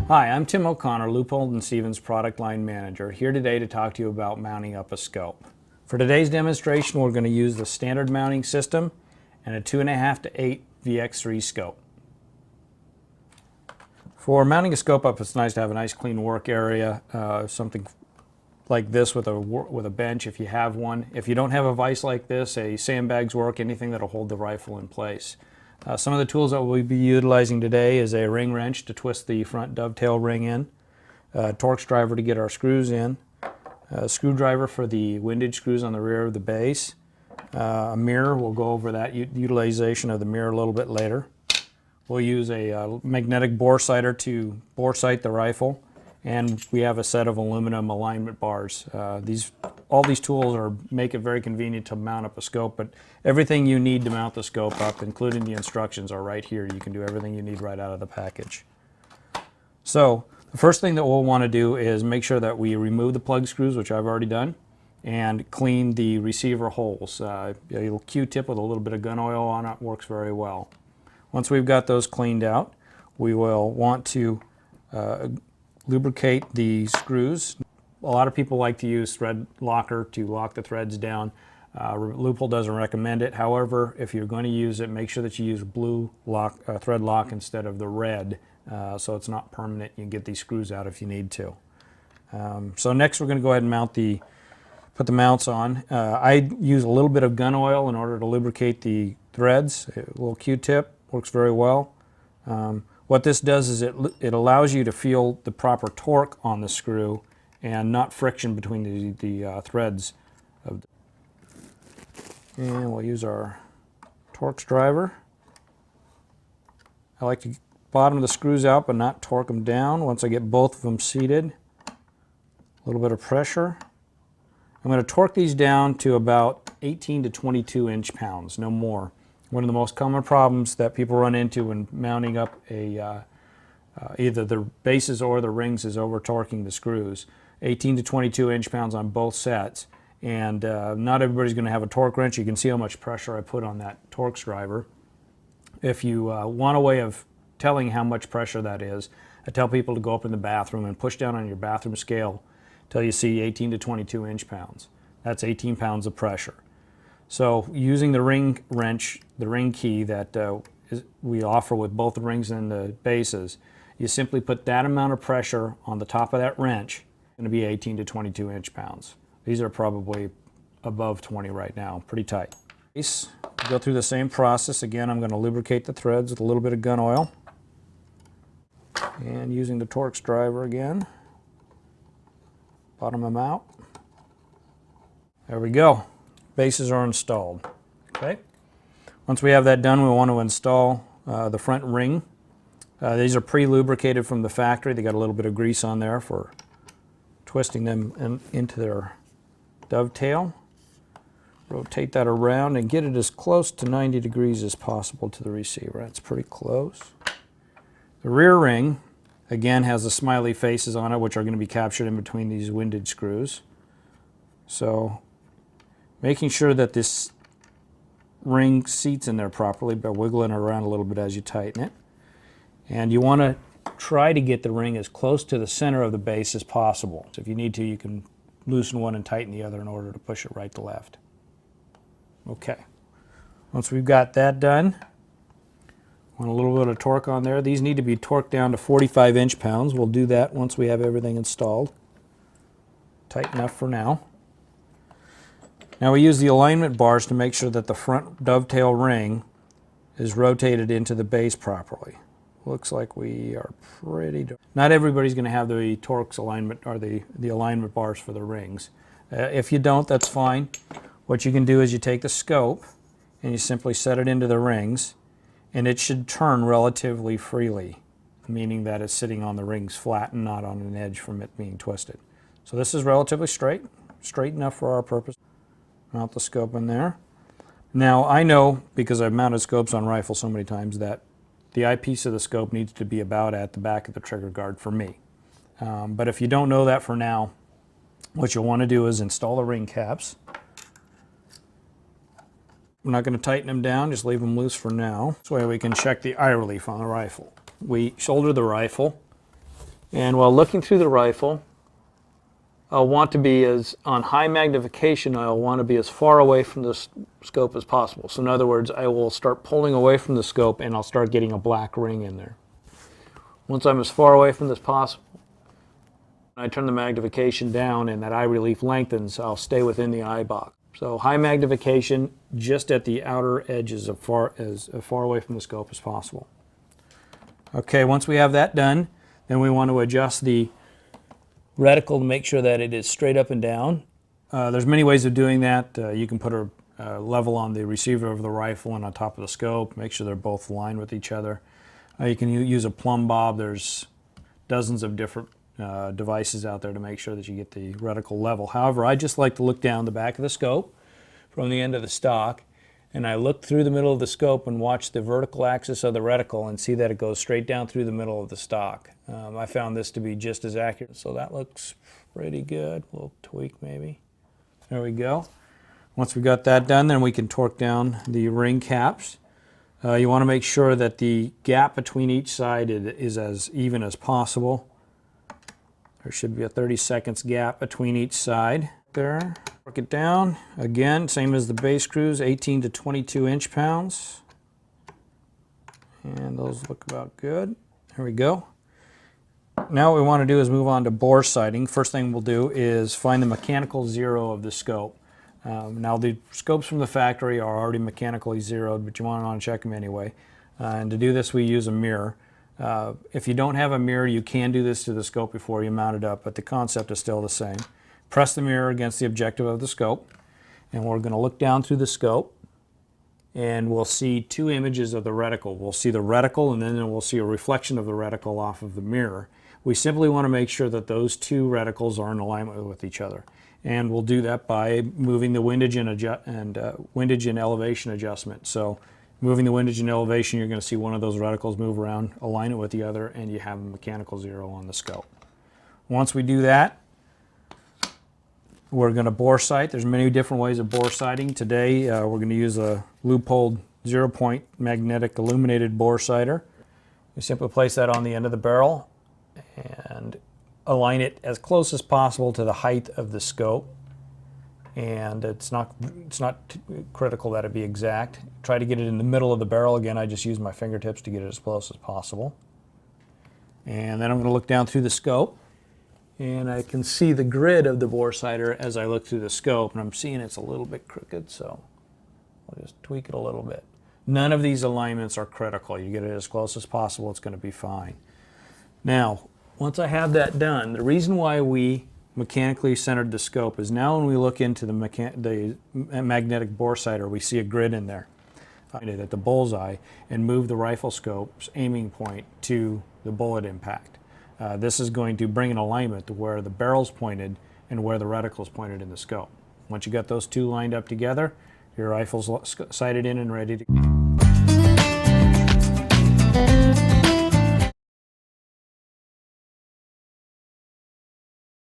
Hi, I'm Tim O'Connor, Leupold & Stevens Product Line Manager, here today to talk to you about mounting up a scope. For today's demonstration, we're going to use the standard mounting system and a 2.5 to 8 VX3 scope. For mounting a scope up, it's nice to have a nice clean work area, something like this with a bench if you have one. If you don't have a vise like this, a sandbags work, anything that'll hold the rifle in place. Some of the tools that we'll be utilizing today is a ring wrench to twist the front dovetail ring in, a Torx driver to get our screws in, a screwdriver for the windage screws on the rear of the base, a mirror. We'll go over that utilization of the mirror a little bit later. We'll use a magnetic bore sighter to bore sight the rifle, and we have a set of aluminum alignment bars. All these tools make it very convenient to mount up a scope, but everything you need to mount the scope up, including the instructions, are right here. You can do everything you need right out of the package. So the first thing that we'll want to do is make sure that we remove the plug screws, which I've already done, and clean the receiver holes. A little Q-tip with a little bit of gun oil on it works very well. Once we've got those cleaned out, we will want to lubricate the screws. A lot of people like to use thread locker to lock the threads down. Leupold doesn't recommend it. However, if you're going to use it, make sure that you use blue thread lock instead of the red, so it's not permanent. You can get these screws out if you need to. So next we're going to go ahead and put the mounts on. I use a little bit of gun oil in order to lubricate the threads. A little Q-tip works very well. What this does is it allows you to feel the proper torque on the screw and not friction between the threads. And we'll use our Torx driver. I like to bottom the screws out but not torque them down. Once I get both of them seated, a little bit of pressure. I'm going to torque these down to about 18 to 22 inch-pounds, no more. One of the most common problems that people run into when mounting up either the bases or the rings is over torquing the screws. 18 to 22 inch-pounds on both sets, and not everybody's going to have a torque wrench. You can see how much pressure I put on that Torx driver. If you want a way of telling how much pressure that is, I tell people to go up in the bathroom and push down on your bathroom scale till you see 18 to 22 inch-pounds. That's 18 pounds of pressure. So using the ring wrench, the ring key that we offer with both the rings and the bases, you simply put that amount of pressure on the top of that wrench. It's going to be 18 to 22 inch-pounds. These are probably above 20 right now, pretty tight. Go through the same process. Again, I'm going to lubricate the threads with a little bit of gun oil. And using the Torx driver again, bottom them out. There we go. Bases are installed. Okay. Once we have that done, we want to install the front ring. These are pre-lubricated from the factory. They got a little bit of grease on there for twisting them into their dovetail. Rotate that around and get it as close to 90 degrees as possible to the receiver. That's pretty close. The rear ring, again, has the smiley faces on it, which are going to be captured in between these windage screws. So making sure that this ring seats in there properly by wiggling it around a little bit as you tighten it. And you want to try to get the ring as close to the center of the base as possible. So if you need to, you can loosen one and tighten the other in order to push it right to left. Okay. Once we've got that done, want a little bit of torque on there. These need to be torqued down to 45 inch-pounds. We'll do that once we have everything installed. Tight enough for now. Now we use the alignment bars to make sure that the front dovetail ring is rotated into the base properly. Looks like we are pretty... Not everybody's going to have the Torx alignment or the alignment bars for the rings. If you don't, that's fine. What you can do is you take the scope and you simply set it into the rings, and it should turn relatively freely, meaning that it's sitting on the rings flat and not on an edge from it being twisted. So this is relatively straight enough for our purpose. Mount the scope in there. Now I know, because I've mounted scopes on rifles so many times, that the eyepiece of the scope needs to be about at the back of the trigger guard for me. But if you don't know that for now, what you'll want to do is install the ring caps. We're not going to tighten them down, just leave them loose for now. This way we can check the eye relief on the rifle. We shoulder the rifle, And while looking through the rifle, I'll want to be on high magnification, I'll want to be as far away from the scope as possible. So in other words, I will start pulling away from the scope and I'll start getting a black ring in there. Once I'm as far away from this possible, I turn the magnification down and that eye relief lengthens, I'll stay within the eye box. So high magnification just at the outer edges as far away from the scope as possible. Okay, once we have that done, then we want to adjust the reticle to make sure that it is straight up and down. There's many ways of doing that. You can put a level on the receiver of the rifle and on top of the scope, make sure they're both aligned with each other. You can use a plumb bob. There's dozens of different devices out there to make sure that you get the reticle level. However, I just like to look down the back of the scope from the end of the stock, and I look through the middle of the scope and watch the vertical axis of the reticle and see that it goes straight down through the middle of the stock. I found this to be just as accurate, so that looks pretty good. A little tweak maybe. There we go. Once we got that done, then we can torque down the ring caps. You want to make sure that the gap between each side is as even as possible. There should be a 30 seconds gap between each side. There. Torque it down. Again, same as the base screws, 18 to 22 inch-pounds. And those look about good. There we go. Now what we want to do is move on to bore sighting. First thing we'll do is find the mechanical zero of the scope. Now the scopes from the factory are already mechanically zeroed, but you want to check them anyway. And to do this we use a mirror. If you don't have a mirror, you can do this to the scope before you mount it up, but the concept is still the same. Press the mirror against the objective of the scope, and we're going to look down through the scope, and we'll see two images of the reticle. We'll see the reticle, and then we'll see a reflection of the reticle off of the mirror. We simply want to make sure that those two reticles are in alignment with each other. And we'll do that by moving the windage and elevation adjustment. So moving the windage and elevation, you're going to see one of those reticles move around, align it with the other, and you have a mechanical zero on the scope. Once we do that, we're going to bore sight. There's many different ways of bore sighting. Today we're going to use a Leupold 0-point magnetic illuminated bore sighter. We simply place that on the end of the barrel and align it as close as possible to the height of the scope. And it's not critical that it be exact. Try to get it in the middle of the barrel. Again, I just use my fingertips to get it as close as possible. And then I'm going to look down through the scope, and I can see the grid of the bore sighter as I look through the scope, and I'm seeing it's a little bit crooked, so I'll just tweak it a little bit. None of these alignments are critical. You get it as close as possible, it's going to be fine. Now, once I have that done, the reason why we mechanically centered the scope is now when we look into the magnetic bore sighter, we see a grid in there at the bullseye and move the rifle scope's aiming point to the bullet impact. This is going to bring an alignment to where the barrel's pointed and where the reticle's pointed in the scope. Once you got those two lined up together, your rifle's sighted in and ready to go.